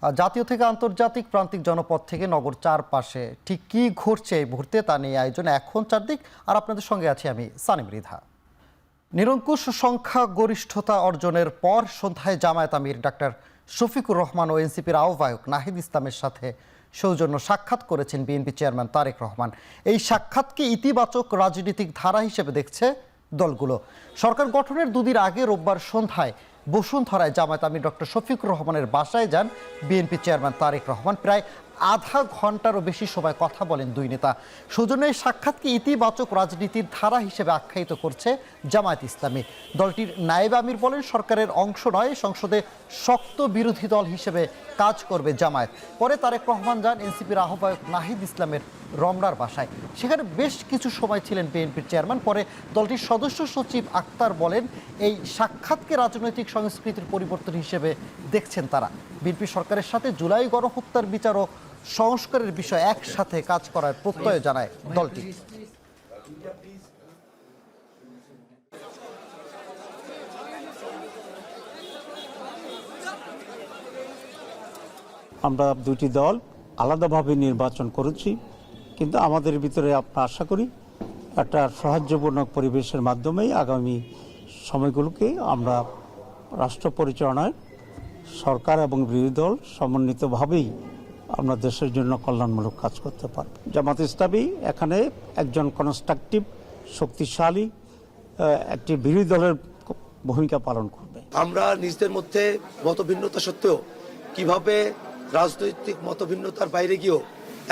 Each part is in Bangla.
জাতীয় থেকে আন্তর্জাতিক প্রান্তিক জনপদ থেকে নগর চারপাশে ঠিক কী ঘটছে এই মুহূর্তে তা নিয়ে আয়োজন এখন চারদিক। আর আপনাদের সঙ্গে আছি আমি সানিম মৃধা। নিরঙ্কুশ সংখ্যা গরিষ্ঠতা অর্জনের পর সন্ধ্যায় জামায়াত আমির ডাক্তার শফিকুর রহমান ও এনসিপির আহ্বায়ক নাহিদ ইসলামের সাথে সৌজন্য সাক্ষাৎ করেছেন বিএনপি চেয়ারম্যান তারেক রহমান। এই সাক্ষাৎকে ইতিবাচক রাজনৈতিক ধারা হিসেবে দেখছে দলগুলো। সরকার গঠনের দুদিন আগে রোববার সন্ধ্যায় বসুন্ধরায় জামায়াত আমির ডক্টর শফিকুর রহমানের বাসায় যান বিএনপি চেয়ারম্যান তারেক রহমান। প্রায় আধা ঘন্টারও বেশি সময় কথা বলেন দুই নেতা। সৌজন্য এই সাক্ষাৎকে ইতিবাচক রাজনীতির ধারা হিসেবে আখ্যায়িত করছে জামায়াত ইসলামী। দলটির নায়েব আমির বলেন, সরকারের অংশ নয়, সংসদে শক্ত বিরোধী দল হিসেবে কাজ করবে জামায়াত। পরে তারেক রহমান যান এনসিপির আহ্বায়ক নাহিদ ইসলামের রমনার বাসায়। সেখানে বেশ কিছু সময় ছিলেন বিএনপির চেয়ারম্যান। পরে দলটির সদস্য সচিব আক্তার বলেন, এই সাক্ষাৎকে রাজনৈতিক সংস্কৃতির পরিবর্তন হিসেবে দেখছেন তারা। বিএনপি সরকারের সাথে জুলাই গণহত্যার বিচার ও সংস্কারের বিষয়ে একসাথে কাজ করার প্রত্যয় জানায় দলটি। আমরা দুটি দল আলাদাভাবে নির্বাচন করেছি, কিন্তু আমাদের ভিতরে আমরা আশা করি একটা সৌহার্দ্যপূর্ণ পরিবেশের মাধ্যমেই আগামী সময়গুলোকে আমরা রাষ্ট্র পরিচালনায় সরকার এবং বিরোধী দল সমন্বিতভাবেই আমরা দেশের জন্য কল্যাণমূলক কাজ করতে পারব। জামাত ইসলামী এখানে একজন কনস্ট্রাকটিভ শক্তিশালী একটি বিরোধী দলের ভূমিকা পালন করবে। আমরা নিজেদের মধ্যে মতভিন্নতা সত্ত্বেও কিভাবে রাজনৈতিক মতভিন্নতার বাইরে গিয়েও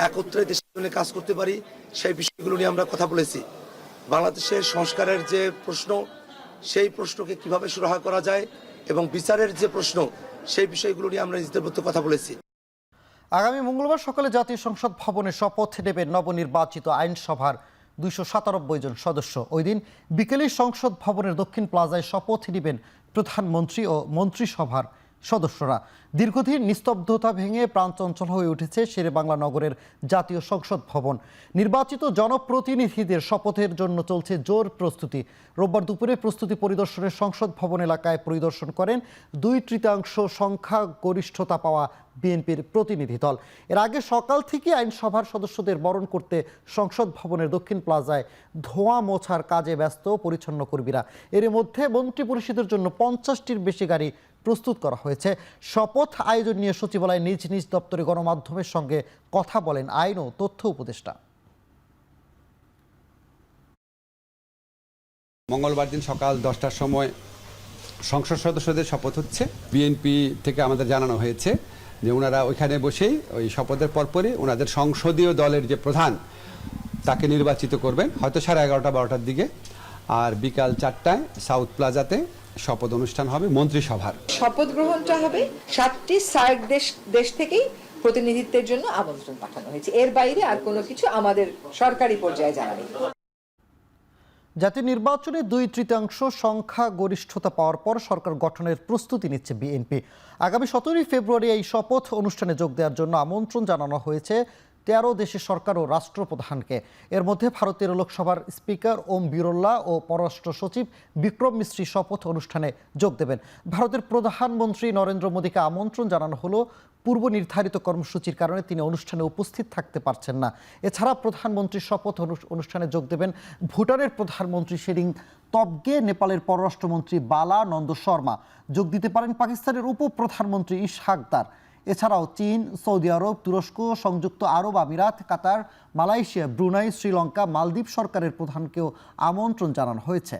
একত্রে দেশের জন্য কাজ করতে পারি সেই বিষয়গুলো নিয়ে আমরা কথা বলেছি। বাংলাদেশের সংস্কারের যে প্রশ্ন, সেই প্রশ্নকে কিভাবে সুরাহা করা যায় এবং বিচারের যে প্রশ্ন, সেই বিষয়গুলো নিয়ে আমরা নিজেদের মধ্যে কথা বলেছি। আগামী মঙ্গলবার সকালে জাতীয় সংসদ ভবনে শপথ নেবেন নবনির্বাচিত আইনসভার 297 জন সদস্য। ওই দিন বিকেলে সংসদ ভবনের দক্ষিণ প্লাজায় শপথ নেবেন প্রধানমন্ত্রী ও মন্ত্রিসভার সদস্যরা। দীর্ঘদিন নিস্তব্ধতা ভেঙে প্রাণচঞ্চল হয়ে উঠেছে শেরেবাংলা নগরের জাতীয় সংসদ ভবন। নির্বাচিত জনপ্রতিনিধিদের শপথের জন্য চলছে জোর প্রস্তুতি। রোববার দুপুরে প্রস্তুতি পরিদর্শনে সংসদ ভবন এলাকায় পরিদর্শন করেন 2/3 সংখ্যা গরিষ্ঠতা পাওয়া বিএনপির প্রতিনিধি দল। এর আগে সকাল থেকে আইনসভার সদস্যদের বরণ করতে সংসদ ভবনের দক্ষিণ প্লাজায় ধোঁয়া মোছার কাজে ব্যস্ত পরিচ্ছন্ন কর্মীরা। এর মধ্যে মন্ত্রিপরিষদের জন্য 50টির বেশি গাড়ি প্রস্তুত করা হয়েছে। শপথ আয়োজন নিয়ে সচিবালয়ে নিজ নিজ দপ্তরে গণমাধ্যমের সঙ্গে কথা বলেন আইন ও তথ্য উপদেষ্টা। মঙ্গলবার দিন সকাল 10টার সময় সংসদ সদস্যদের শপথ হচ্ছে। বিএনপি থেকে আমাদের জানানো হয়েছে যে ওনারা ওইখানে বসেই ওই শপথের পরপরই ওনাদের সংসদীয় দলের যে প্রধান তাকে নির্বাচিত করবেন, হয়তো 11:30-12টার দিকে। আর বিকাল 4টায় সাউথ প্লাজাতে শপথ অনুষ্ঠান হবে মন্ত্রিসভার। শপথ গ্রহণটা হবে 7টি সার্ক দেশ থেকেই প্রতিনিধিত্বের জন্য আমন্ত্রণ পাঠানো হয়েছে। এর বাইরে আর কোনো কিছু আমাদের সরকারি পর্যায়ে জানা নেই। জাতীয় নির্বাচনে 2/3 সংখ্যা গরিষ্ঠতা পাওয়ার পর সরকার গঠনের প্রস্তুতি নিচ্ছে বিএনপি। আগামী 17 ফেব্রুয়ারি এই শপথ অনুষ্ঠানে যোগ দেওয়ার জন্য আমন্ত্রণ জানানো হয়েছে 13 দেশের সরকার ও রাষ্ট্রপ্রধানকে। এর মধ্যে ভারতের লোকসভার স্পিকার ওম বিরলা ও পররাষ্ট্র সচিব বিক্রম মিশ্রি শপথ অনুষ্ঠানে যোগ দেবেন। ভারতের প্রধানমন্ত্রী নরেন্দ্র মোদীকে আমন্ত্রণ জানানো হলো, পূর্ব নির্ধারিত কর্মসূচির কারণে তিনি অনুষ্ঠানে উপস্থিত থাকতে পারছেন না। এছাড়া প্রধানমন্ত্রী শপথ অনুষ্ঠানে যোগ দেবেন ভুটানের প্রধানমন্ত্রী শেরিং তবগে, নেপালের পররাষ্ট্রমন্ত্রী বালা নন্দ শর্মা। যোগ দিতে পারেন পাকিস্তানের উপপ্রধানমন্ত্রী ইসহাক দার। এছাড়াও চীন, সৌদি আরব, তুরস্ক, সংযুক্ত আরব আমিরাত, কাতার, মালয়েশিয়া, ব্রুনাই, শ্রীলঙ্কা, মালদ্বীপ সরকারের প্রধানকেও আমন্ত্রণ জানানো হয়েছে।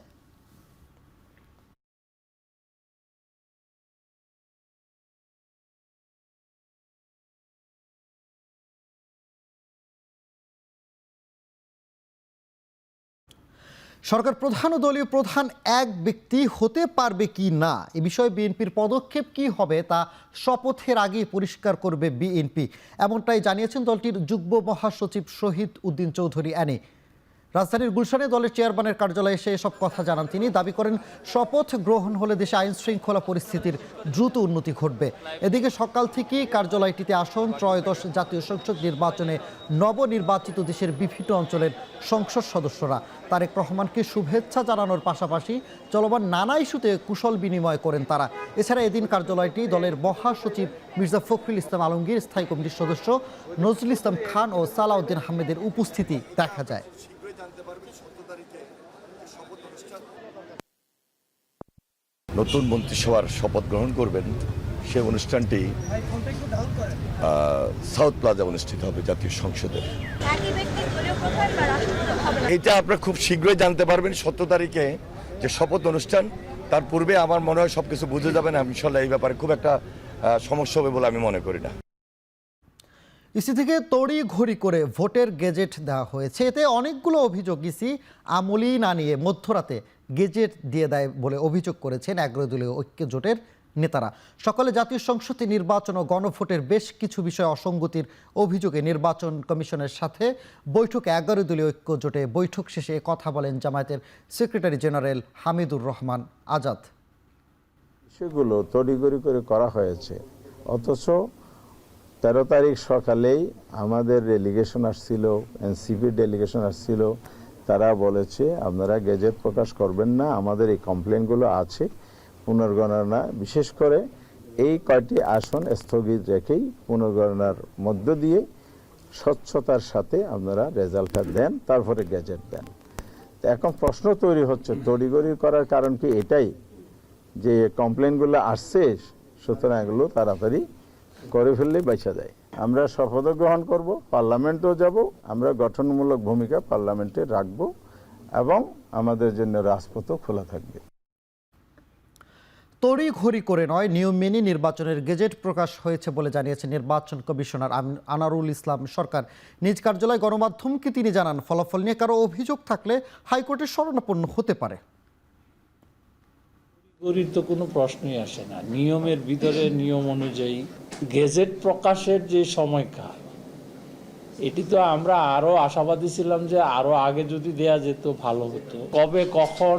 সরকার প্রধান ও দলীয় প্রধান এক ব্যক্তি হতে পারবে কি না, এ বিষয়ে বিএনপির পদক্ষেপ কি হবে তা শপথের আগেই পরিষ্কার করবে বিএনপি, এমনটাই জানিয়েছেন দলটির যুগ্ম মহাসচিব শহীদ উদ্দিন চৌধুরী অ্যানি। রাজধানীর গুলশানে দলের চেয়ারম্যানের কার্যালয়ে এসে এসব কথা জানান তিনি। দাবি করেন শপথ গ্রহণ হলে দেশে আইন শৃঙ্খলা পরিস্থিতির দ্রুত উন্নতি ঘটবে। এদিকে সকাল থেকেই কার্যালয়টিতে আসন ত্রয়োদশ জাতীয় সংসদ নির্বাচনে নবনির্বাচিত দেশের বিভিন্ন অঞ্চলের সংসদ সদস্যরা। তারেক রহমানকে শুভেচ্ছা জানানোর পাশাপাশি চলমান নানা ইস্যুতে কুশল বিনিময় করেন তারা। এছাড়া এদিন কার্যালয়টি দলের মহাসচিব মির্জা ফখরুল ইসলাম আলমগীর, স্থায়ী কমিটির সদস্য নজরুল ইসলাম খান ও সালাউদ্দিন আহমেদের উপস্থিতি দেখা যায়। নতুন মন্ত্রিসভার শপথ গ্রহণ করবেন সে অনুষ্ঠানটি সাউথ প্লাজা অনুষ্ঠিত হবে জাতীয় সংসদে। এটা আপনারা খুব শীঘ্রই জানতে পারবেন 17 তারিখে যে শপথ অনুষ্ঠান, তার পূর্বে আমার মনে হয় সবকিছু বুঝে যাবেন। ইনশাল্লাহ এই ব্যাপারে খুব একটা সমস্যা হবে বলে আমি মনে করি না। ইসি থেকে তড়ি ঘড়ি করে ভোটের গেজেট দেওয়া হয়েছে। এতে অনেকগুলো অভিযোগ ইসি আমলি না নিয়ে মধ্যরাতে গেজেট দিয়ে দেয় বলে অভিযোগ করেছেন 11 দলীয় ঐক্য জোটের নেতারা। সকালে জাতীয় সংসদে নির্বাচন ও গণভোটের বেশ কিছু বিষয়ে অসঙ্গতির অভিযোগে নির্বাচন কমিশনের সাথে বৈঠকে 11 দলীয় ঐক্য জোটে বৈঠক শেষে কথা বলেন জামায়াতের সেক্রেটারি জেনারেল হামিদুর রহমান আজাদ। সেগুলো তড়িঘড়ি করে করা হয়েছে, অথচ 13 তারিখ সকালেই আমাদের ডেলিগেশন আসছিল, এনসিপির ডেলিগেশন আসছিল। তারা বলেছে আপনারা গেজেট প্রকাশ করবেন না, আমাদের এই কমপ্লেনগুলো আছে, পুনর্গণনা বিশেষ করে এই কয়টি আসন স্থগিত রেখেই পুনর্গণনার মধ্য দিয়ে স্বচ্ছতার সাথে আপনারা রেজাল্টটা দেন, তারপরে গেজেট দেন। এখন প্রশ্ন তৈরি হচ্ছে তড়িঘড়ি করার কারণ কি এটাই যে কমপ্লেনগুলো আসছে, সুতরাং এগুলো তাড়াতাড়ি করে ফেললে বাইচা যায়। আমরা শপথ গ্রহণ করব, পার্লামেন্টেও যাব, আমরা গঠনমূলক ভূমিকা পার্লামেন্টে রাখব এবং আমাদের জন্য রাজপথও খোলা থাকবে। তড়ি ঘড়ি করে নয়, নিয়ম মেনে নির্বাচনের গেজেট প্রকাশ হয়েছে বলে জানিয়েছে নির্বাচন কমিশনার আনারুল ইসলাম সরকার। নিজ কার্যালয় গণমাধ্যমকে তিনি জানান, ফলাফল নিয়ে কারো অভিযোগ থাকলে হাইকোর্টের শরণাপন্ন হতে পারে। গরির তো কোনো প্রশ্নই আসে না। নিয়মের ভিতরে নিয়ম অনুযায়ী গেজেট প্রকাশের যে সময়কাল, এটি তো আমরা আরো আশাবাদী ছিলাম যে আরো আগে যদি দেয়া যেত ভালো হতো। কবে কখন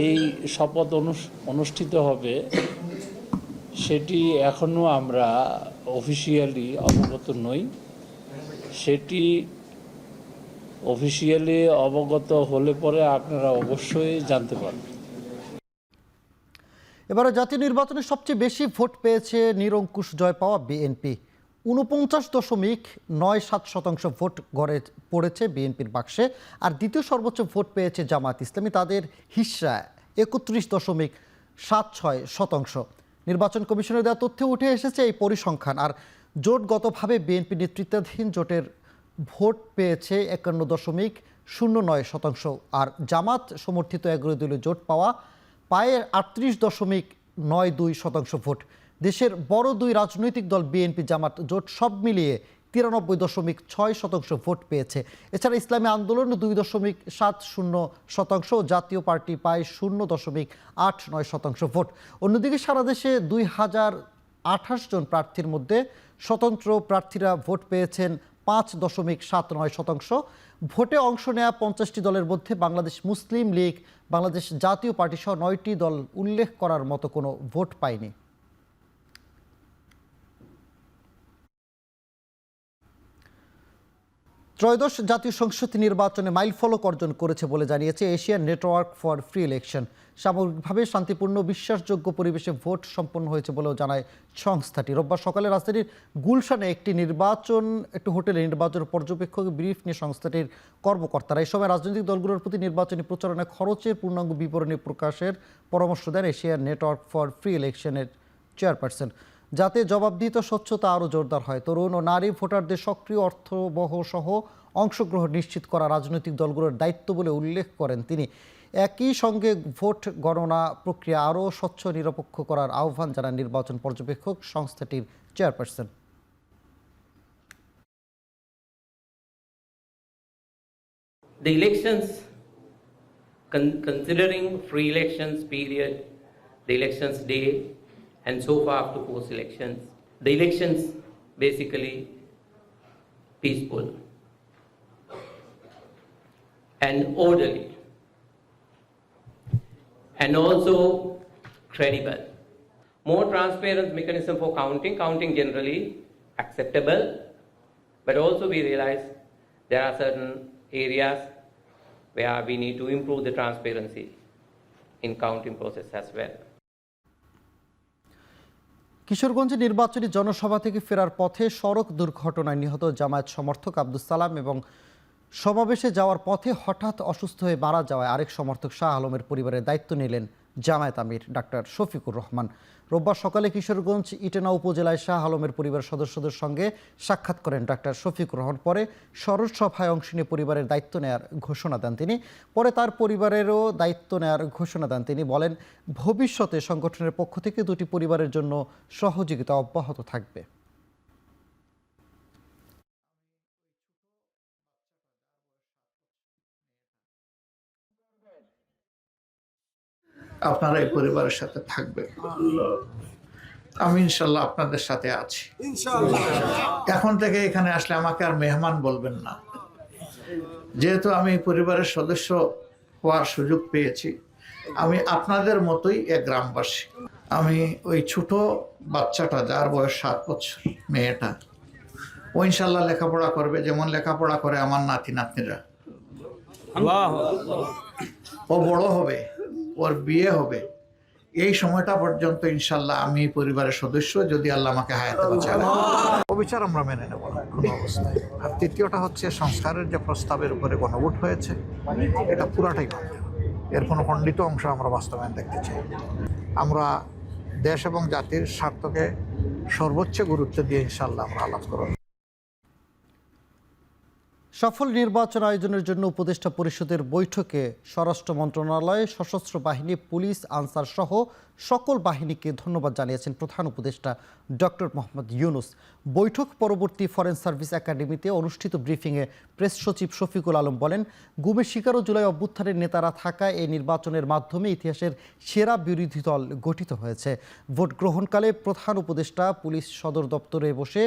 এই শপথ অনুষ্ঠিত হবে সেটি এখনো আমরা অফিসিয়ালি অবগত নই। সেটি অফিসিয়ালি অবগত হলে পরে আপনারা অবশ্যই জানতে পারবেন। এবারে জাতীয় নির্বাচনে সবচেয়ে বেশি ভোট পেয়েছে নিরঙ্কুশ জয় পাওয়া বিএনপি। 49.97% ভোট গড়ে পড়েছে বিএনপির বাক্সে। আর দ্বিতীয় সর্বোচ্চ ভোট পেয়েছে জামায়াত ইসলামী, তাদের হিস্সা 31.76%। নির্বাচন কমিশনের দেওয়া তথ্যে উঠে এসেছে এই পরিসংখ্যান। আর জোটগতভাবে বিএনপি নেতৃত্বাধীন জোটের ভোট পেয়েছে 51.09%। আর জামাত সমর্থিত 11 দলীয় জোট পায় 38.92% ভোট। দেশের বড় দুই রাজনৈতিক দল বিএনপি জামাত জোট সব মিলিয়ে 93.6% ভোট পেয়েছে। এছাড়া ইসলামী আন্দোলন 2.70% ও জাতীয় পার্টি পায় 0.89% ভোট। অন্যদিকে সারা দেশে 2028 জন প্রার্থীর মধ্যে স্বতন্ত্র প্রার্থীরা ভোট পেয়েছেন 5.79%। ভোটে অংশ নেওয়া 50টি দলের মধ্যে বাংলাদেশ মুসলিম লীগ, বাংলাদেশ জাতীয় পার্টি সহ 9টি দল উল্লেখ করার মতো কোনো ভোট পায়নি। ত্রয়োদশ জাতীয় সংসদ নির্বাচনে মাইলফলক অর্জন করেছে বলে জানিয়েছে Asian network for free election. সামগ্রিকভাবে শান্তিপূর্ণ বিশ্বাসযোগ্য পরিবেশে ভোট সম্পন্ন হয়েছে বলেও জানায় সংস্থাটি। রোববার সকালে রাজধানীর গুলশানে একটি হোটেলে নির্বাচন পর্যবেক্ষক ব্রিফ নিয়ে সংস্থাটির কর্মকর্তারা। এই সময় রাজনৈতিক দলগুলোর প্রতি নির্বাচনী প্রচারণায় খরচের পূর্ণাঙ্গ বিবরণী প্রকাশের পরামর্শ দেন এশিয়ান নেটওয়ার্ক ফর ফ্রি ইলেকশনের চেয়ারপারসন, যাতে জবাবদিহিতা স্বচ্ছতা আরও জোরদার হয়। তরুণ ও নারী ভোটারদের সক্রিয় অর্থবহ সহ অংশগ্রহণ নিশ্চিত করা রাজনৈতিক দলগুলোর দায়িত্ব বলে উল্লেখ করেন তিনি। একই সঙ্গে ভোট গণনা প্রক্রিয়া আরও স্বচ্ছ নিরপেক্ষ করার আহ্বান জানান নির্বাচন পর্যবেক্ষক সংস্থাটির chairperson. The elections, considering free elections period, the elections day, and so far up to post-elections, the elections basically peaceful. and orderly, and also credible. More transparent mechanism for counting generally acceptable, but also we realize there are certain areas where we need to improve the transparency in counting process as well. কিশোরগঞ্জে নির্বাচনী জনসভা থেকে ফেরার পথে সড়ক দুর্ঘটনায় নিহত জামায়াত সমর্থক আব্দুস সালাম এবং সমাবেশে যাওয়ার পথে হঠাৎ অসুস্থ হয়ে মারা যাওয়ায় আরেক সমর্থক শাহ আলমের পরিবারের দায়িত্ব নিলেন জামায়াত আমির ডাক্তার শফিকুর রহমান। রোববার সকালে কিশোরগঞ্জ ইটেনা উপজেলায় শাহ আলমের পরিবার সদস্যদের সঙ্গে সাক্ষাৎ করেন ডাক্তার শফিকুর রহমান। পরে সরজ সভায় অংশ নিয়ে পরিবারের দায়িত্ব নেওয়ার ঘোষণা দেন তিনি। পরে তার পরিবারেরও দায়িত্ব নেওয়ার ঘোষণা দেন তিনি। বলেন, ভবিষ্যতে সংগঠনের পক্ষ থেকে দুটি পরিবারের জন্য সহযোগিতা অব্যাহত থাকবে। আপনারা এই পরিবারের সাথে থাকবেন, আমি ইনশাল্লাহ আপনাদের সাথে আছি। এখন থেকে এখানে আসলে আমাকে আর মেহমান বলবেন না, যেহেতু আমি পরিবারের সদস্য হওয়ার সুযোগ পেয়েছি। আমি আপনাদের মতোই এক গ্রামবাসী। আমি ওই ছোট বাচ্চাটা যার বয়স 7 বছর, মেয়েটা, ও ইনশাল্লাহ লেখাপড়া করবে যেমন লেখাপড়া করে আমার নাতি নাতনিরা। ও বড় হবে, ওর বিয়ে হবে, এই সময়টা পর্যন্ত ইনশাল্লাহ আমি পরিবারের সদস্য, যদি আল্লাহ আমাকে হায়াতে বাঁচায়। অবিচার আমরা মেনে নেব না কোনো অবস্থায়। আর তৃতীয়টা হচ্ছে সংস্কারের যে প্রস্তাবের উপরে গণভোট হয়েছে, এটা পুরাটাই মানতে হবে। এর কোনো খণ্ডিত অংশ আমরা বাস্তবায়ন দেখতে চাই। আমরা দেশ এবং জাতির স্বার্থকে সর্বোচ্চ গুরুত্ব দিয়ে ইনশাল্লাহ আমরা আলাপ করব। সফল নির্বাচন আয়োজনের জন্য উপদেষ্টা পরিষদের বৈঠকে স্বরাষ্ট্র মন্ত্রণালয়, সশস্ত্র বাহিনী, পুলিশ, আনসার সহ সকল বাহিনীকে ধন্যবাদ জানিয়েছেন প্রধান উপদেষ্টা ডক্টর মোহাম্মদ ইউনূস। বৈঠক পরবর্তী ফরেন সার্ভিস একাডেমিতে অনুষ্ঠিত ব্রিফিংয়ে প্রেস সচিব শফিকুল আলম বলেন, গুমের শিকার ও জুলাই অভ্যুত্থানের নেতারা থাকা এই নির্বাচনের মাধ্যমে ইতিহাসের সেরা বিরোধী দল গঠিত হয়েছে। ভোট গ্রহণকালে প্রধান উপদেষ্টা পুলিশ সদর দপ্তরে বসে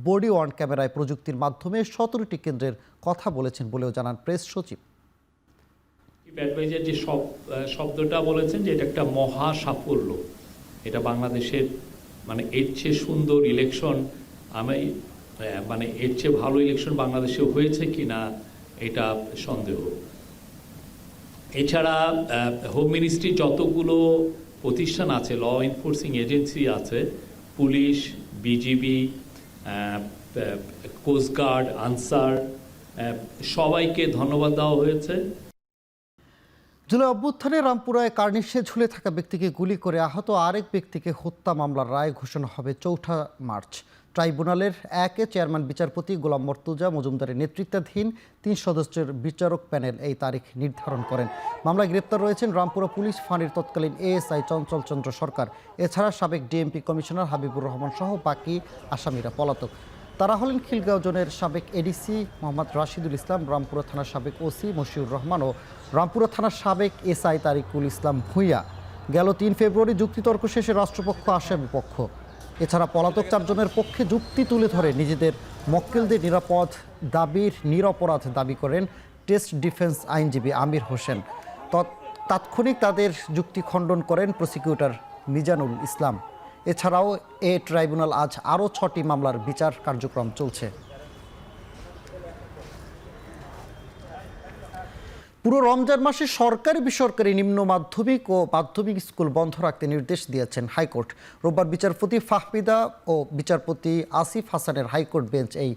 বডি ওয়ার্ন ক্যামেরায় প্রযুক্তির মাধ্যমে 17টি কেন্দ্রের কথা বলেছেন বলেও জানান প্রেস সচিব। অ্যাডভাইজার যে শব্দটা বলেছেন যে এটা একটা মহা সাফল্য, এটা বাংলাদেশের মানে এর চেয়ে সুন্দর ইলেকশন আমি মানে এর চেয়ে ভালো ইলেকশন বাংলাদেশে হয়েছে কি না এটা সন্দেহ। এছাড়া হোম মিনিস্ট্রি যতগুলো প্রতিষ্ঠান আছে, ল এনফোর্সিং এজেন্সি আছে, পুলিশ, বিজিবি, কোস্টগার্ড, আনসার, সবাইকে ধন্যবাদ দেওয়া হয়েছে। জুলাই অভ্যুত্থানে রামপুরায় কার্নিশে ঝুলে থাকা ব্যক্তিকে গুলি করে আহত আরেক ব্যক্তিকে হত্যা মামলার রায় ঘোষণা হবে 4 মার্চ। ট্রাইব্যুনালের চেয়ারম্যান বিচারপতি গোলাম মর্তুজা মজুমদারের নেতৃত্বাধীন 3 সদস্যের বিচারক প্যানেল এই তারিখ নির্ধারণ করেন। মামলায় গ্রেপ্তার রয়েছেন রামপুরা পুলিশ ফাঁড়ির তৎকালীন এএসআই চঞ্চল চন্দ্র সরকার। এছাড়া সাবেক ডিএমপি কমিশনার হাবিবুর রহমান সহ বাকি আসামিরা পলাতক। তারা হলেন খিলগাঁও জোনের সাবেক এডিসি মোহাম্মদ রাশিদুল ইসলাম, রামপুরা থানার সাবেক ওসি মশিউর রহমান ও রামপুরা থানার সাবেক এসআই তারিকুল ইসলাম ভূঁইয়া। গেল 3 ফেব্রুয়ারি যুক্তিতর্ক শেষে রাষ্ট্রপক্ষ আসামি পক্ষ। এছাড়া পলাতক 4 জনের পক্ষে যুক্তি তুলে ধরে নিজেদের মক্কেলদের নিরপরাধ দাবি করেন টেস্ট ডিফেন্স আইনজীবী আমির হোসেন। তাৎক্ষণিক তাদের যুক্তি খণ্ডন করেন প্রসিকিউটর মিজানুল ইসলাম। এছাড়াও ট্রাইব্যুনাল আজ আরও 6টি মামলার বিচার কার্যক্রম চলছে। পুরো রমজান মাসে সরকারি বেসরকারি নিম্ন মাধ্যমিক ও মাধ্যমিক স্কুল বন্ধ রাখতে নির্দেশ দিয়েছেন হাইকোর্ট। রোববার বিচারপতি ফাহমিদা ও বিচারপতি আসিফ হাসানের হাইকোর্ট বেঞ্চ এই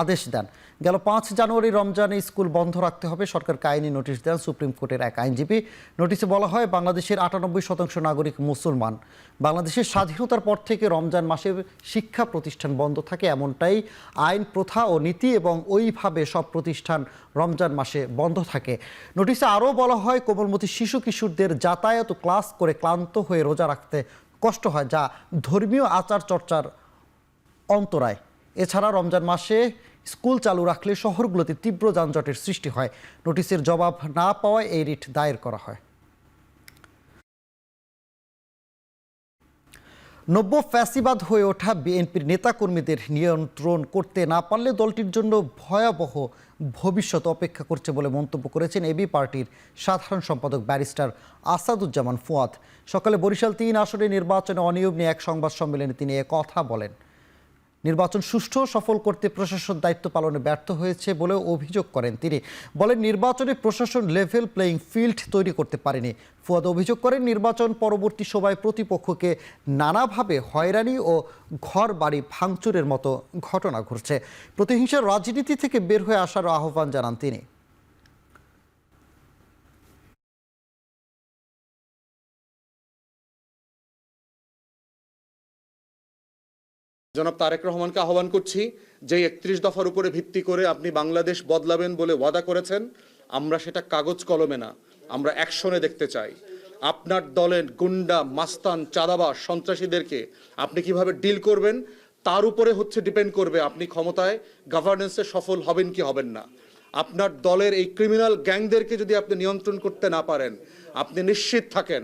আদেশ দেন। গেল 5 জানুয়ারি রমজানে স্কুল বন্ধ রাখতে হবে সরকারকে আইনি নোটিশ দেন সুপ্রিম কোর্টের এক আইনজীবী। নোটিশে বলা হয়, বাংলাদেশের 98% নাগরিক মুসলমান। বাংলাদেশের স্বাধীনতার পর থেকে রমজান মাসে শিক্ষা প্রতিষ্ঠান বন্ধ থাকে, এমনটাই আইন, প্রথা ও নীতি, এবং ওইভাবে সব প্রতিষ্ঠান রমজান মাসে বন্ধ থাকে। নোটিশে আরও বলা হয়, কোমলমতি শিশু কিশোরদের যাতায়াত ও ক্লাস করে ক্লান্ত হয়ে রোজা রাখতে কষ্ট হয়, যা ধর্মীয় আচার চর্চার অন্তরায়। এছাড়া রমজান মাসে স্কুল চালু রাখলে শহরগুলোতে তীব্র যানজটের সৃষ্টি হয়। নোটিশের জবাব না পাওয়ায় এই রিট দায়ের করা হয়। নব্য ফ্যাসিবাদ হয়ে ওঠা বিএনপির নেতাকর্মীদের নিয়ন্ত্রণ করতে না পারলে দলটির জন্য ভয়াবহ ভবিষ্যৎ অপেক্ষা করছে বলে মন্তব্য করেছেন এবি পার্টির সাধারণ সম্পাদক ব্যারিস্টার আসাদুজ্জামান ফুয়াদ। সকালে বরিশাল ৩ আসনে নির্বাচনে অনিয়ম নিয়ে এক সংবাদ সম্মেলনে তিনি কথা বলেন। নির্বাচন সুষ্ঠু সফল করতে প্রশাসন দায়িত্ব পালনে ব্যর্থ হয়েছে বলেও অভিযোগ করেন তিনি। বলেন নির্বাচনে প্রশাসন লেভেল প্লেয়িং ফিল্ড তৈরি করতে পারেনি। ফুয়াদ অভিযোগ করেন নির্বাচন পরবর্তী সময় প্রতিপক্ষকে নানাভাবে হয়রানি ও ঘর বাড়ি ভাঙচুরের মতো ঘটনা ঘটছে। প্রতিহিংসার রাজনীতি থেকে বের হয়ে আসার আহ্বান জানান তিনি। জনাব তারেক রহমানকে আহ্বান করছি যে ৩১ দফার উপরে ভিত্তি করে আপনি বাংলাদেশ বদলাবেন বলে ওয়াদা করেছেন, আমরা সেটা কাগজ কলমে না, আমরা অ্যাকশনে দেখতে চাই। আপনার দলের গুন্ডা, মাস্তান, চাঁদাবাজ, সন্ত্রাসীদেরকে আপনি কিভাবে ডিল করবেন তার উপরে ডিপেন্ড করবে আপনি ক্ষমতায় গভর্নেন্সে সফল হবেন কি হবেন না। আপনার দলের এই ক্রিমিনাল গ্যাংদেরকে যদি আপনি নিয়ন্ত্রণ করতে না পারেন, আপনি নিশ্চিত থাকেন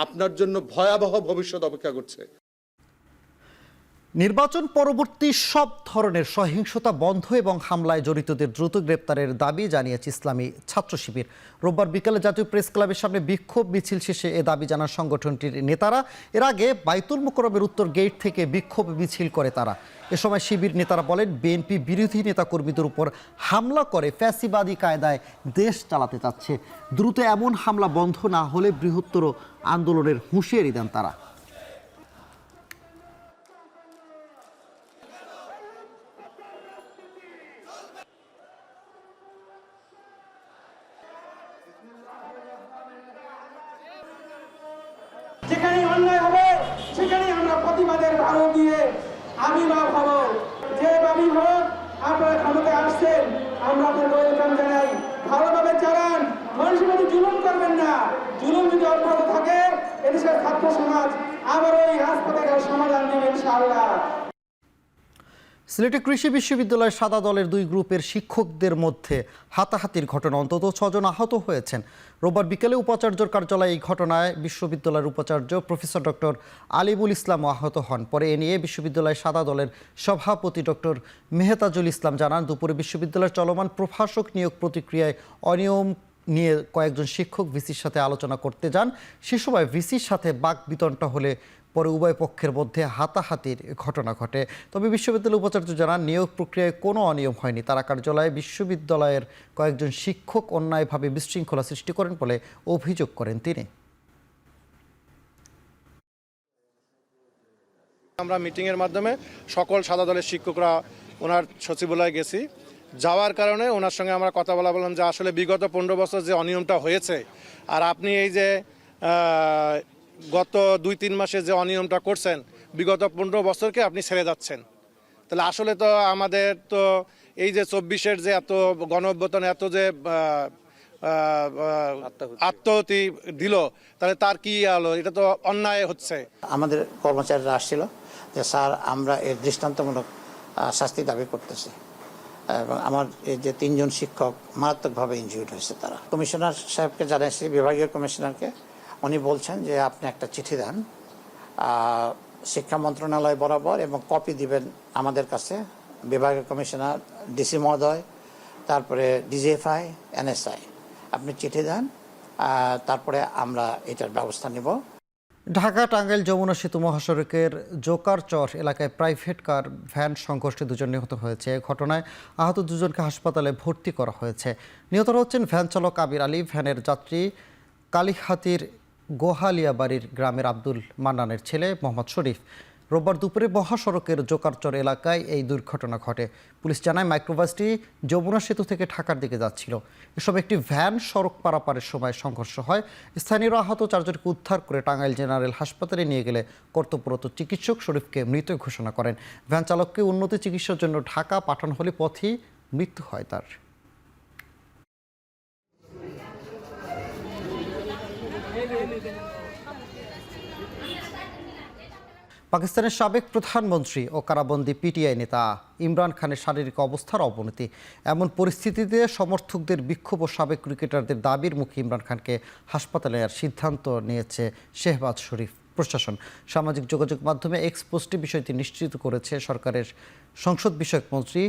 আপনার জন্য ভয়াবহ ভবিষ্যৎ অপেক্ষা করছে। নির্বাচন পরবর্তী সব ধরনের সহিংসতা বন্ধ এবং হামলায় জড়িতদের দ্রুত গ্রেপ্তারের দাবি জানিয়েছে ইসলামী ছাত্র শিবির। রোববার বিকেলে জাতীয় প্রেস ক্লাবের সামনে বিক্ষোভ মিছিল শেষে এ দাবি জানান সংগঠনটির নেতারা। এর আগে বাইতুল মোকরমের উত্তর গেট থেকে বিক্ষোভ মিছিল করে তারা। এ সময় শিবির নেতারা বলেন বিএনপি বিরোধী নেতাকর্মীদের উপর হামলা করে ফ্যাসিবাদী কায়দায় দেশ চালাতে চাচ্ছে। দ্রুত এমন হামলা বন্ধ না হলে বৃহত্তর আন্দোলনের হুঁশিয়ারি দেন তারা। যেখানে অন্যায় হবে সেখানে আমরা প্রতিবাদের ভালো দিয়ে আবির্ভাব হব। যে ভাবি হোক আপনারা ক্ষমতায় আসছেন, আমরা আপনাদের ওয়েলকাম জানাই। ভালোভাবে চালান, মানুষের মধ্যে জুলুম করবেন না। জুলুম যদি অব্যাহত থাকে এদেশের ছাত্র সমাজ আবার ওই রাজপথের সমাধান দেবে ইনশাআল্লাহ। সিলেটে কৃষি বিশ্ববিদ্যালয়ের সাদা দলের 2 গ্রুপের শিক্ষকদের মধ্যে হাতাহাতির ঘটনা, অন্তত 6 জন আহত হয়েছেন। রোববার বিকেলে উপাচার্যর কার্যালয়ে এই ঘটনায় বিশ্ববিদ্যালয়ের উপাচার্য প্রফেসর ডক্টর আলিমুল ইসলাম আহত হন। পরে এ নিয়ে বিশ্ববিদ্যালয়ের সাদা দলের সভাপতি ডক্টর মেহতাজুল ইসলাম জানান, দুপুরে বিশ্ববিদ্যালয়ের চলমান প্রভাষক নিয়োগ প্রক্রিয়ায় অনিয়ম নিয়ে কয়েকজন শিক্ষক ভিসির সাথে আলোচনা করতে যান। সে সময় ভিসির সাথে বাকবিতণ্ডা হলে পরে উভয় পক্ষের মধ্যে হাতাহাতির ঘটনা ঘটে। তবে বিশ্ববিদ্যালয়ের উপাচার্য জানান, নিয়োগ প্রক্রিয়ায় কোনো অনিয়ম হয়নি। তারা কার্যালয়ে বিশ্ববিদ্যালয়ের কয়েকজন শিক্ষক অন্যায়ভাবে বিশৃঙ্খলা সৃষ্টি করেন বলে অভিযোগ করেন তিনি। আমরা মিটিংয়ের মাধ্যমে সকল সাদা দলের শিক্ষকরা ওনার সচিবালয়ে গেছি। যাওয়ার কারণে ওনার সঙ্গে আমরা কথা বললাম যে আসলে বিগত 15 বছর যে অনিয়মটা হয়েছে, আর আপনি এই যে গত 2-3 মাসে যে অনিয়মটা করছেন, বিগত 15 বছরকে আপনি ছেড়ে যাচ্ছেন। তাহলে আসলে তো আমাদের তো এই যে 24-এর যে এত গণ-অভ্যুত্থান, এত যে আত্মহতি দিল, তাহলে তার কি হলো? এটা তো অন্যায় হচ্ছে। আমাদের কর্মচারীরা আসছিল যে স্যার আমরা এর দৃষ্টান্তমূলক শাস্তি দাবি করতেছি, এবং আমার এই যে 3 জন শিক্ষক মারাত্মকভাবে ইনজিউর্ড হয়েছে। তারা কমিশনার সাহেবকে জানিয়েছি, বিভাগীয় কমিশনারকে। উনি বলছেন যে আপনি একটা চিঠি দেন শিক্ষা মন্ত্রণালয় বরাবর এবং কপি দিবেন আমাদের কাছে, বিভাগীয় কমিশনার, ডিসি মহোদয়, তারপরে ডিজিএফআই, এনএসআই। আপনি চিঠি দেন, তারপরে আমরা এটার ব্যবস্থা নিব। ঢাকা টাঙ্গাইল যমুনা সেতু মহাসড়কের জোকারচর এলাকায় প্রাইভেট কার ভ্যান সংঘর্ষে 2 জন নিহত হয়েছে। ঘটনায় আহত 2 জনকে হাসপাতালে ভর্তি করা হয়েছে। নিহতরা হচ্ছেন ভ্যান চালক আবির আলী, ভ্যানের যাত্রী কালিহাতির গোহালিয়াবাড়ির গ্রামের আব্দুল মান্নানের ছেলে মোহাম্মদ শরীফ। রোববার দুপুরে মহাসড়কের জোকারচর এলাকায় এই দুর্ঘটনা ঘটে। পুলিশ জানায় মাইক্রোবাসটি যমুনা সেতু থেকে ঢাকার দিকে যাচ্ছিল। এসব একটি ভ্যান সড়ক পারাপারের সময় সংঘর্ষ হয়। স্থানীয়রা আহত 4 জনকে উদ্ধার করে টাঙ্গাইল জেনারেল হাসপাতালে নিয়ে গেলে কর্তব্যরত চিকিৎসক শরীফকে মৃত ঘোষণা করেন। ভ্যান চালককে উন্নত চিকিৎসার জন্য ঢাকা পাঠানো হলে পথেই মৃত্যু হয় তার। পাকিস্তানের সাবেক প্রধানমন্ত্রী ও কারাবন্দী পিটিআই নেতা ইমরান খানের শারীরিক অবস্থার অবনতি। এমন পরিস্থিতিতে সমর্থকদের বিক্ষোভ ও সাবেক ক্রিকেটারদের দাবির মুখে ইমরান খানকে হাসপাতালে নেওয়ার সিদ্ধান্ত নিয়েছে শেহবাজ শরীফ প্রশাসন। সামাজিক যোগাযোগ মাধ্যমে এক্স পোস্টে বিষয়টি নিশ্চিত করেছে সরকারের সংসদ বিষয়ক মন্ত্রী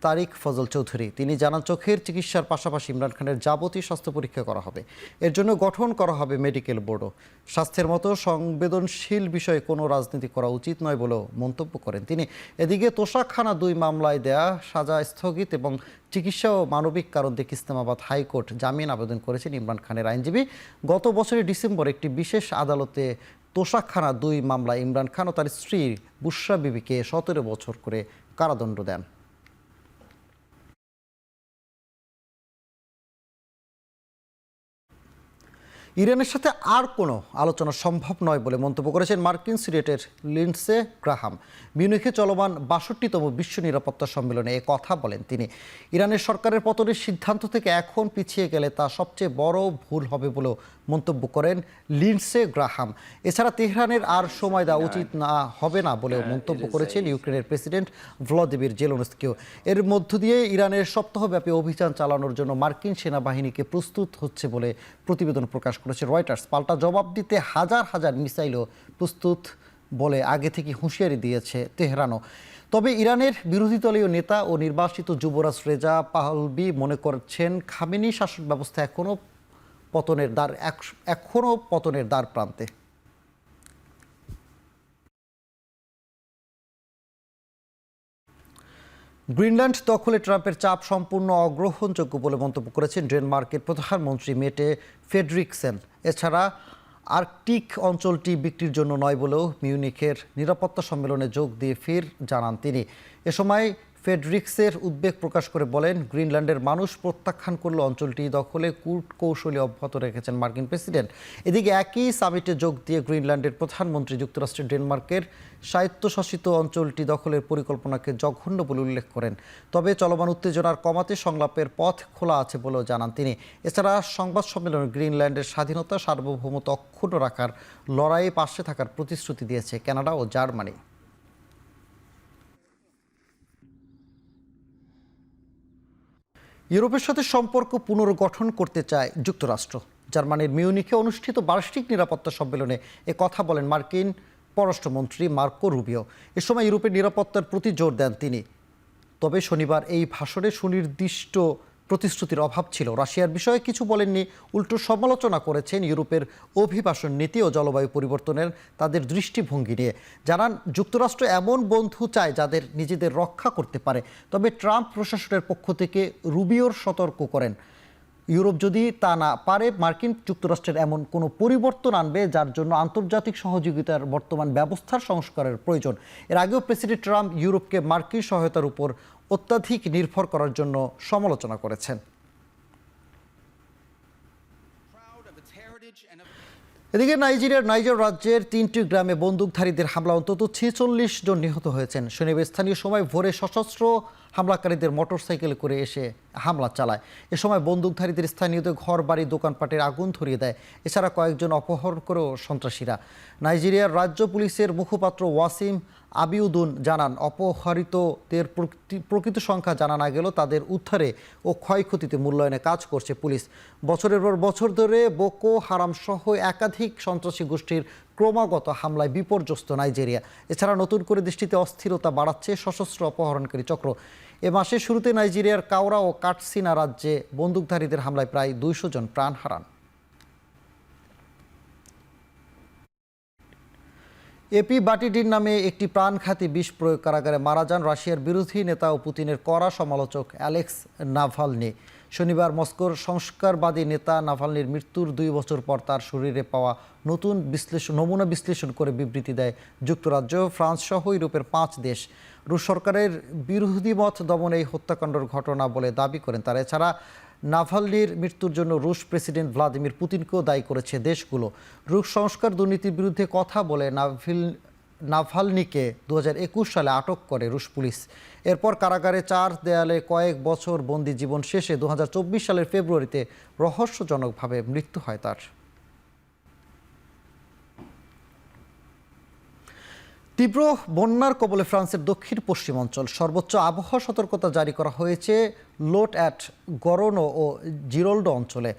তারিক ফজল চৌধুরী। তিনি জানান, চোখের চিকিৎসার পাশাপাশি ইমরান খানের যাবতীয় স্বাস্থ্য পরীক্ষা করা হবে। এর জন্য গঠন করা হবে মেডিকেল বোর্ডও। স্বাস্থ্যের মতো সংবেদনশীল বিষয়ে কোনো রাজনীতি করা উচিত নয় বলেও মন্তব্য করেন তিনি। এদিকে তোষাখানা 2 মামলায় দেয়া সাজা স্থগিত এবং চিকিৎসা ও মানবিক কারণ দেখে ইসলামাবাদ হাইকোর্ট জামিন আবেদন করেছেন ইমরান খানের আইনজীবী। গত বছরের ডিসেম্বর একটি বিশেষ আদালতে তোষাখানা 2 মামলায় ইমরান খান ও তার স্ত্রী বুশরা বিবিকে 17 বছর করে কারাদণ্ড দেন। ইরানের সাথে আর কোনো আলোচনা সম্ভব নয় বলে মন্তব্য করেছেন মার্কিন সিনেটর লিন্ডসে গ্রাহাম। মিউনিখে চলমান 62তম বিশ্ব নিরাপত্তা সম্মেলনে এ কথা বলেন তিনি। ইরানের সরকারের পতনের সিদ্ধান্ত থেকে এখন পিছিয়ে গেলে তা সবচেয়ে বড় ভুল হবে বলেও মন্তব্য করেন লিন্ডসে গ্রাহাম। এছাড়া তেহরানের আর সময় দেওয়া উচিত হবে না বলেও মন্তব্য করেছেন ইউক্রেনের প্রেসিডেন্ট ভলোদিমির জেলেনস্কিও। এর মধ্য দিয়ে ইরানের সপ্তাহব্যাপী অভিযান চালানোর জন্য মার্কিন সেনাবাহিনীকে প্রস্তুত হচ্ছে বলে প্রতিবেদন প্রকাশ করেছে রয়টার্স। পাল্টা জবাব দিতে হাজার হাজার মিসাইলও প্রস্তুত বলে আগে থেকে হুঁশিয়ারি দিয়েছে তেহরানও। তবে ইরানের বিরোধী দলীয় নেতা ও নির্বাসিত যুবরাজ রেজা পাহলভি মনে করছেন, খামেনি শাসন ব্যবস্থা এখনও পতনের দ্বার প্রান্তে। গ্রিনল্যান্ড দখলে ট্রাম্পের চাপ সম্পূর্ণ অগ্রহণযোগ্য বলে মন্তব্য করেছেন ডেনমার্কের প্রধানমন্ত্রী মেটে ফ্রেডরিকসেন। এছাড়া আর্কটিক অঞ্চলটি বিক্রির জন্য নয় বলেও মিউনিখের নিরাপত্তা সম্মেলনে যোগ দিয়ে ফের জানান তিনি। এ সময় ফ্রেডরিকসের উদ্বেগ প্রকাশ করে বলেন, গ্রিনল্যান্ডের মানুষ প্রত্যাখ্যান করলে অঞ্চলটি দখলে কূটকৌশলী অব্যাহত রেখেছেন মার্কিন প্রেসিডেন্ট। এদিকে একই সামিটে যোগ দিয়ে গ্রিনল্যান্ডের প্রধানমন্ত্রী যুক্তরাষ্ট্রের ডেনমার্কের স্বায়ত্তশাসিত অঞ্চলটি দখলের পরিকল্পনাকে জঘন্য বলে উল্লেখ করেন। তবে চলমান উত্তেজনার কমাতে সংলাপের পথ খোলা আছে বলেও জানান তিনি। এছাড়া সংবাদ সম্মেলনে গ্রিনল্যান্ডের স্বাধীনতা সার্বভৌমত্ব অক্ষুণ্ণ রাখার লড়াইয়ে পাশে থাকার প্রতিশ্রুতি দিয়েছে কানাডা ও জার্মানি। ইউরোপের সাথে সম্পর্ক পুনর্গঠন করতে চায় যুক্তরাষ্ট্র। জার্মানির মিউনিখে অনুষ্ঠিত বার্ষিক নিরাপত্তা সম্মেলনে এ কথা বলেন মার্কিন পররাষ্ট্রমন্ত্রী মার্কো রুবিও। এ সময় ইউরোপের নিরাপত্তার প্রতি জোর দেন তিনি। তবে শনিবার এই ভাষণে সুনির্দিষ্ট প্রতিশ্রুতির অভাব ছিল। রাশিয়ার বিষয়ে কিছু বলেননি, উল্টো সমালোচনা করেছেন ইউরোপের অভিবাসন নীতি ও জলবায়ু পরিবর্তনের তাদের দৃষ্টিভঙ্গি নিয়ে। জানান, যুক্তরাষ্ট্র এমন বন্ধু চায় যাদের নিজেদের রক্ষা করতে পারে। তবে ট্রাম্প প্রশাসনের পক্ষ থেকে রুবিওর সতর্ক করেন, ইউরোপ যদি তা না পারে মার্কিন যুক্তরাষ্ট্রের এমন কোনো পরিবর্তন আনবে যার জন্য আন্তর্জাতিক সহযোগিতার বর্তমান ব্যবস্থার সংস্কারের প্রয়োজন। এর আগেও প্রেসিডেন্ট ট্রাম্প ইউরোপকে মার্কিন সহায়তার উপর অত্যাধিক নির্ভর করার জন্য সমালোচনা করেছেন। এদিকে নাইজেরিয়ার নাইজার রাজ্যের 3টি গ্রামে বন্দুকধারীদের হামলা অন্তত 46 জন নিহত হয়েছেন। শনিবার স্থানীয় সময় ভোরে সশস্ত্র হামলাকারীদের মোটরসাইকেল করে এসে হামলা চালায়। এ সময় বন্দুকধারীদের স্থানীয়দের ঘর বাড়ি দোকানপাটের আগুন ধরিয়ে দেয়। এছাড়া কয়েকজন অপহরণ করেও সন্ত্রাসীরা। নাইজেরিয়ার রাজ্য পুলিশের মুখপাত্র ওয়াসিম আবিউদ্দিন জানান, অপহরিতদের প্রকৃত সংখ্যা জানা না গেলেও তাদের উদ্ধারে ও ক্ষয়ক্ষতিতে মূল্যায়নে কাজ করছে পুলিশ। বছরের পর বছর ধরে বোকো হারাম সহ একাধিক সন্ত্রাসী গোষ্ঠীর ক্রমাগত হামলায় বিপর্যস্ত নাইজেরিয়া। এছাড়া নতুন করে দেশটিতে অস্থিরতা বাড়াচ্ছে সশস্ত্র অপহরণকারী চক্র। এ মাসের শুরুতে নাইজেরিয়ার কাওরা ও কাটসিনা রাজ্যে বন্দুকধারীদের হামলায় প্রায় 200 জন প্রাণ হারান। এপি বাটিডিন নামে একটি প্রাণঘাতী বিষ প্রয়োগ কারাগারে মারা যান রাশিয়ার বিরোধী নেতা ও পুতিনের কড়া সমালোচক অ্যালেক্স নাভালনি। শনিবার মস্কোর সংস্কারবাদী নেতা নাভালনির মৃত্যুর 2 বছর পর তার শরীরে পাওয়া নতুন নমুনা বিশ্লেষণ করে বিবৃতি দেয় যুক্তরাজ্য, ফ্রান্স সহ ইউরোপের 5 দেশ। রুশ সরকারের বিরোধী মত দমন এই হত্যাকাণ্ডের ঘটনা বলে দাবি করেন তারা। এছাড়া নাভালনির মৃত্যুর জন্য রুশ প্রেসিডেন্ট ভ্লাদিমির পুতিনকেও দায়ী করেছে দেশগুলো। রুশ সংস্কার দুর্নীতির বিরুদ্ধে কথা বলে নাভালনিকে 2021 সালে আটক করে রুশ পুলিশ। এরপর কারাগারে 4 দেয়ালে কয়েক বছর বন্দি জীবন শেষে 2024 সালের ফেব্রুয়ারিতে রহস্যজনকভাবে মৃত্যু হয় তার। তীব্র বন্যার কবলে ফ্রান্সের দক্ষিণ পশ্চিম অঞ্চল। সর্বোচ্চ আবহাওয়া সতর্কতা জারি করা হয়েছে লোট অ্যাট গরনো ও জিরোল্ডো অঞ্চলে।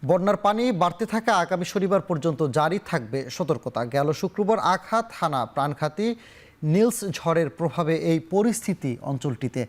বন্যার পানি বাড়তে থাকা আগামী শনিবার পর্যন্ত জারি থাকবে সতর্কতা। গেল শুক্রবার আঘাত হানা প্রাণঘাতী নিলস ঝড়ের প্রভাবে এই পরিস্থিতি অঞ্চলটিতে।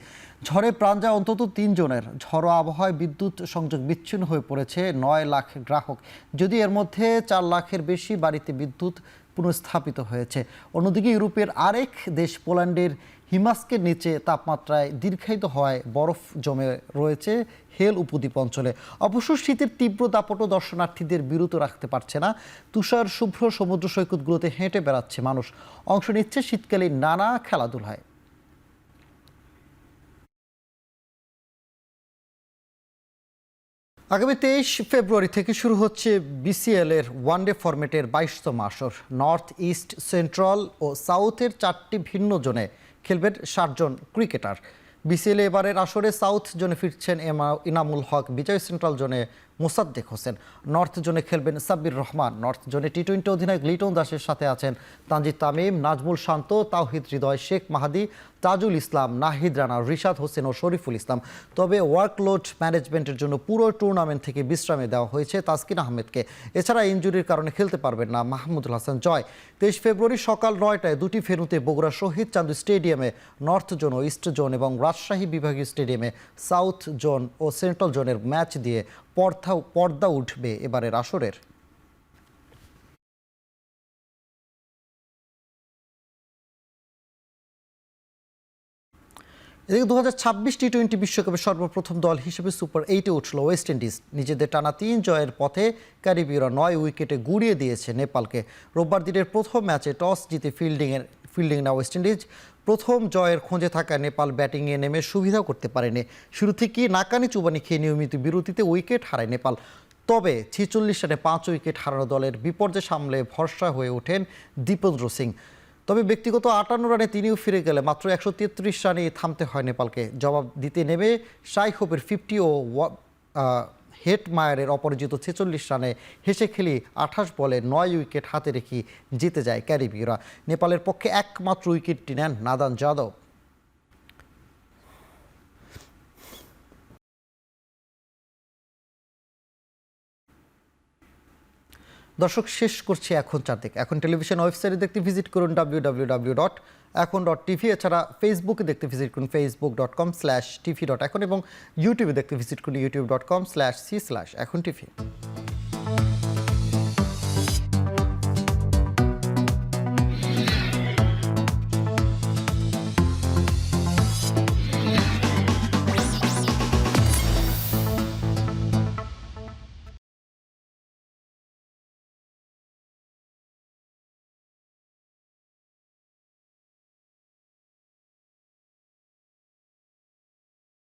ঝড়ে প্রাণ যায় অন্তত 3 জনের। ঝড়ো আবহাওয়ায় বিদ্যুৎ সংযোগ বিচ্ছিন্ন হয়ে পড়েছে 9 লাখ গ্রাহক, যদি এর মধ্যে 4 লাখের বেশি বাড়িতে বিদ্যুৎ পুনঃস্থাপিত হয়েছে। অন্যদিকে ইউরোপের আরেক দেশ পোল্যান্ডের হিমাস্কের নিচে তাপমাত্রায় দীর্ঘায়িত হওয়ায় বরফ জমে রয়েছে হেল উপদ্বীপ অঞ্চলে। অবশ্য শীতের তীব্র দাপটও দর্শনার্থীদের বিরত রাখতে পারছে না। তুষার শুভ্র সমুদ্র সৈকতগুলোতে হেঁটে বেড়াচ্ছে মানুষ, অংশ নিচ্ছে শীতকালে নানা খেলাধুলায়। আগামী 23 ফেব্রুয়ারি থেকে শুরু হচ্ছে বিসিএল এর ওয়ানডে ফরম্যাটের 22তম আসর। নর্থ, ইস্ট, সেন্ট্রাল ও সাউথের 4টি ভিন্ন জোনে খেলবেন 60 জন ক্রিকেটার। বিসিএল এবারের আসরে সাউথ জোনে ফিরছেন ইনামুল হক, বিজয় সেন্ট্রাল জোনে মোসাদ্দেক হোসেন, নর্থ জোনে খেলবেন সাব্বির রহমান, নর্থ জোনে টি-20 অধিনায়ক লিটন দাসের সাথে আছেন তানজিদ তামিম, নাজমুল শান্ত, তাওহিদ হৃদয়, শেখ মাহাদি, তাজুল ইসলাম, নাহিদ রানা, রিশাদ হোসেন ও শরীফুল ইসলাম। তবে ওয়ার্কলোড ম্যানেজমেন্টের জন্য পুরো টুর্নামেন্ট থেকে বিশ্রামে দেওয়া হয়েছে তাসকিন আহমেদকে। এছাড়া ইনজুরির কারণে খেলতে পারবেন না মাহমুদুল হাসান জয়। 23 ফেব্রুয়ারি সকাল 9টায় দুটি ভেন্যুতে বগুড়া শহীদ চান্দু স্টেডিয়ামে নর্থ জোন ও ইস্ট জোন এবং রাজশাহী বিভাগীয় স্টেডিয়ামে সাউথ জোন ও সেন্ট্রাল জোনের ম্যাচ দিয়ে পর্দা উঠবে এবারের আসরের। এদিকে 2026 টি-20 বিশ্বকাপের সর্বপ্রথম দল হিসেবে সুপার 8-এ উঠল ওয়েস্ট ইন্ডিজ। নিজেদের টানা 3 জয়ের পথে ক্যারিবীয়রা 9 উইকেটে গুড়িয়ে দিয়েছে নেপালকে। রোববার দিনের প্রথম ম্যাচে টস জিতে ফিল্ডিং না ওয়েস্ট ইন্ডিজ। প্রথম জয়ের খোঁজে থাকা নেপাল ব্যাটিংয়ে নেমে সুবিধা করতে পারেনি। শুরু থেকেই নাকানি চুবানি খেয়ে নিয়মিত বিরতিতে উইকেট হারায় নেপাল। তবে 46 রানে 5 উইকেট হারানো দলের বিপর্যয় সামলে ভরসা হয়ে ওঠেন দীপেন্দ্র সিং। তবে ব্যক্তিগত 58 রানে তিনিও ফিরে গেলে মাত্র 133 রানেই থামতে হয় নেপালকে। জবাব দিতে নেমে শাই হোপের 50 ও হেট মায়ারের অপরাজিত 46 রানে হেসে খেলি 28 বলে 9 উইকেট হাতে রেখে জিতে যায় ক্যারিবীয়রা। নেপালের পক্ষে একমাত্র উইকেটটি নেন নাদান যাদব। দর্শক, শেষ করছি এখন চারদিক। এখন টেলিভিশন ওয়েবসাইটে দেখতে ভিজিট করুন www.ekon.tv। এছাড়া ফেসবুকে দেখতে ভিজিট করুন facebook.com/tv.ekon এবং ইউটিউবে দেখতে ভিজিট করুন youtube.com/c/ekontv।